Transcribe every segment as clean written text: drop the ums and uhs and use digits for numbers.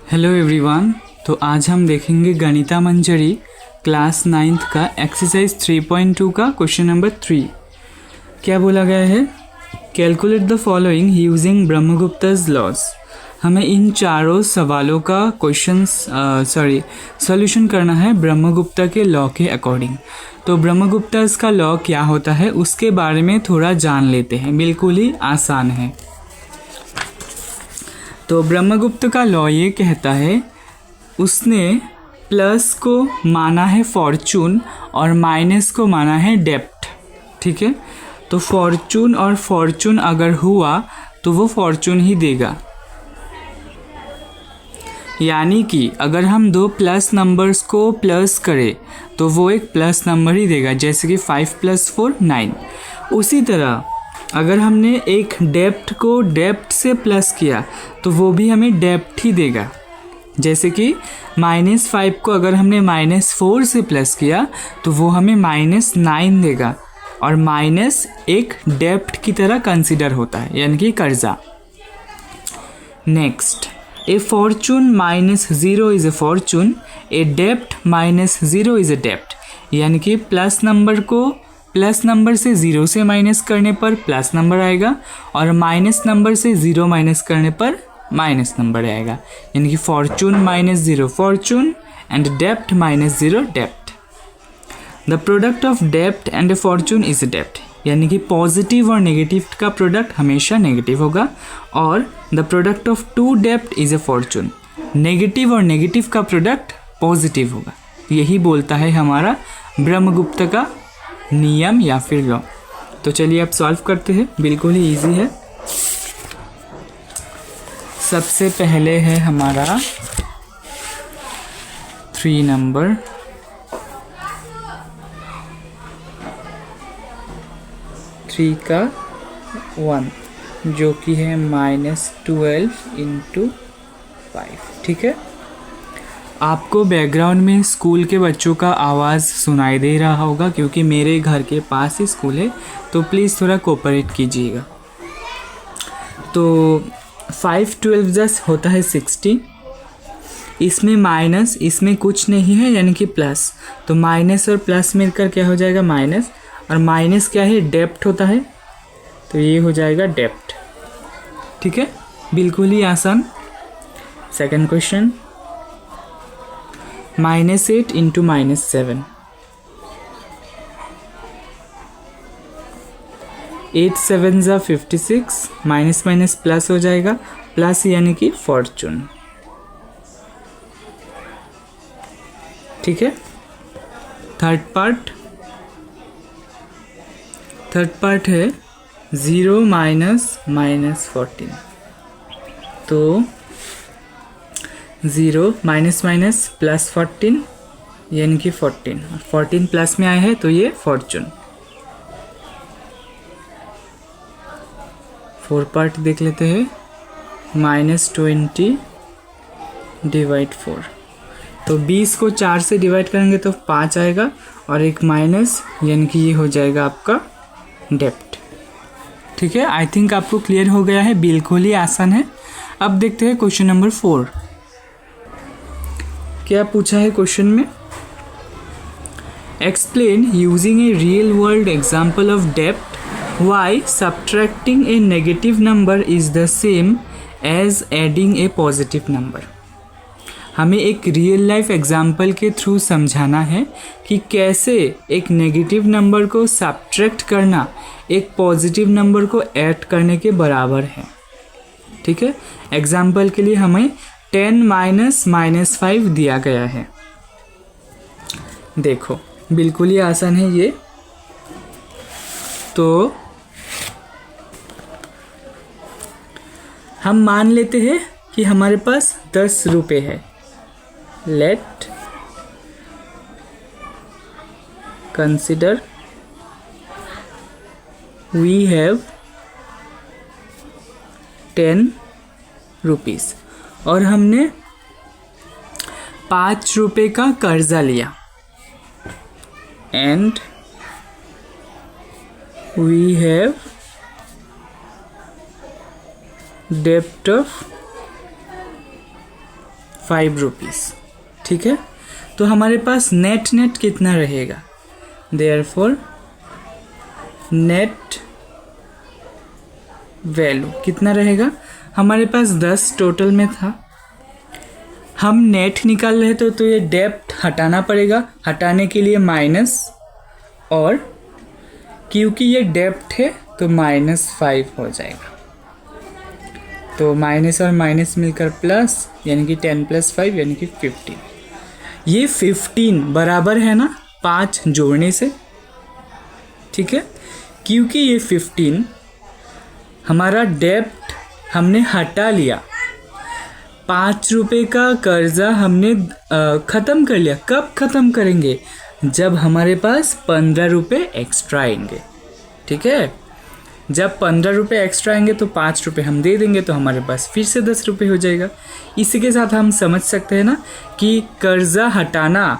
Hello everyone. तो आज हम देखेंगे गणिता मंजरी क्लास 9th का एक्सरसाइज 3.2 का क्वेश्चन नंबर 3। क्या बोला गया है? Calculate the following using Brahmagupta's laws. हमें इन चारों सवालों का सॉल्यूशन करना है ब्रह्मगुप्ता के लॉ के अकॉर्डिंग। तो ब्रह्मगुप्ता's का लॉ क्या होता है उसके बारे में थोड़ा जान लेते हैं। बिल्कुल ही आसान है। तो ब्रह्मगुप्त का लॉ ये कहता है, उसने प्लस को माना है फॉर्चून और माइनस को माना है डेप्ट। ठीक है, तो फॉर्चून और फॉर्चून अगर हुआ तो वो फॉर्चून ही देगा। यानी कि अगर हम दो प्लस नंबर्स को प्लस करें तो वो एक प्लस नंबर ही देगा, जैसे कि 5 + 4 9। उसी तरह अगर हमने एक डेप्ट को डेप्ट से प्लस किया तो वो भी हमें डेप्ट ही देगा। जैसे कि -5 को अगर हमने -4 से प्लस किया तो वो हमें -9 देगा, और माइनस एक डेप्ट की तरह कंसिडर होता है, यानी कि कर्जा। Next, a fortune -0 is a fortune, a डेप्ट -0 इज़ ए डेप्ट। यानी कि प्लस नंबर को प्लस नंबर से 0 से माइनस करने पर प्लस नंबर आएगा, और माइनस नंबर से 0 माइनस करने पर माइनस नंबर आएगा। यानी कि Fortune -0 Fortune and dept -0 dept. The product of dept and Fortune is डेप्ट। यानी कि पॉजिटिव और नेगेटिव का प्रोडक्ट हमेशा नेगेटिव होगा, और द प्रोडक्ट ऑफ टू डेप्ट इज ए फॉर्चून। नेगेटिव और नेगेटिव का प्रोडक्ट पॉजिटिव होगा। यही बोलता है हमारा ब्रह्मगुप्त का नियम या फिर लॉ। तो चलिए अब सॉल्व करते हैं। बिल्कुल ही इजी है। सबसे पहले है हमारा 3 नंबर। थ्री का 1 जो कि है -12 × 5। ठीक है, आपको बैकग्राउंड में स्कूल के बच्चों का आवाज़ सुनाई दे रहा होगा क्योंकि मेरे घर के पास ही स्कूल है, तो प्लीज़ थोड़ा कोऑपरेट कीजिएगा। तो 5 12 जस होता है 60। इसमें माइनस, इसमें कुछ नहीं है यानी कि प्लस, तो माइनस और प्लस मिलकर क्या हो जाएगा माइनस, और माइनस क्या है डेप्ट होता है, तो ये हो जाएगा डेप्ट। ठीक है, बिल्कुल ही आसान। Second question, -8 × -7। 8 7 = 56, minus minus plus हो जाएगा, प्लस यानी कि फॉर्चून। ठीक है, थर्ड पार्ट है 0 - -14। तो 0 माइनस प्लस 14 यानी कि 14, 14 प्लस में आया है तो ये फॉर्चून। 4 पार्ट देख लेते हैं, -20 / 4। तो 20 को 4 से डिवाइड करेंगे तो 5 आएगा, और एक माइनस यानी कि ये हो जाएगा आपका डेप्ट। ठीक है, आई थिंक आपको क्लियर हो गया है। बिल्कुल ही आसान है। अब देखते हैं क्वेश्चन नंबर 4। क्या पूछा है क्वेश्चन में? Explain using a real world example of डेप्ट why subtracting a negative number is the same as adding a positive number. हमें एक रियल लाइफ एग्जाम्पल के थ्रू समझाना है कि कैसे एक नेगेटिव नंबर को सब्ट्रैक्ट करना एक पॉजिटिव नंबर को ऐड करने के बराबर है। ठीक है, एग्जाम्पल के लिए हमें 10 - -5 दिया गया है। देखो बिल्कुल ही आसान है ये। तो हम मान लेते हैं कि हमारे पास 10 रुपये है। Let consider we have 10 rupees, और हमने 5 रुपये का कर्जा लिया, एंड वी हैव डेप्ट ऑफ 5 रुपीज़। ठीक है, तो हमारे पास नेट कितना रहेगा, देयरफॉर नेट वैल्यू कितना रहेगा, हमारे पास 10 टोटल में था, हम नेट निकाल रहे थे तो ये डेब्ट हटाना पड़ेगा, हटाने के लिए माइनस, और क्योंकि ये डेब्ट है तो -5 हो जाएगा, तो माइनस और माइनस मिलकर प्लस, यानी कि 10 + 5 यानी कि 15। ये 15 बराबर है ना 5 जोड़ने से। ठीक है, क्योंकि ये 15 हमारा डेब्ट हमने हटा लिया, 5 रुपये का कर्जा हमने ख़त्म कर लिया। कब ख़त्म करेंगे, जब हमारे पास 15 रुपये एक्स्ट्रा आएंगे। ठीक है, जब 15 रुपये एक्स्ट्रा आएंगे तो 5 रुपये हम दे देंगे, तो हमारे पास फिर से 10 रुपये हो जाएगा। इसी के साथ हम समझ सकते हैं ना कि कर्जा हटाना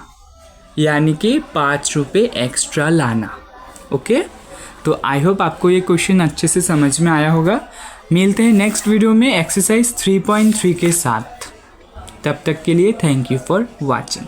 यानी कि 5 रुपये एक्स्ट्रा लाना। ओके, तो आई होप आपको ये क्वेश्चन अच्छे से समझ में आया होगा। मिलते हैं नेक्स्ट वीडियो में एक्सरसाइज 3.3 के साथ। तब तक के लिए थैंक यू फॉर वॉचिंग।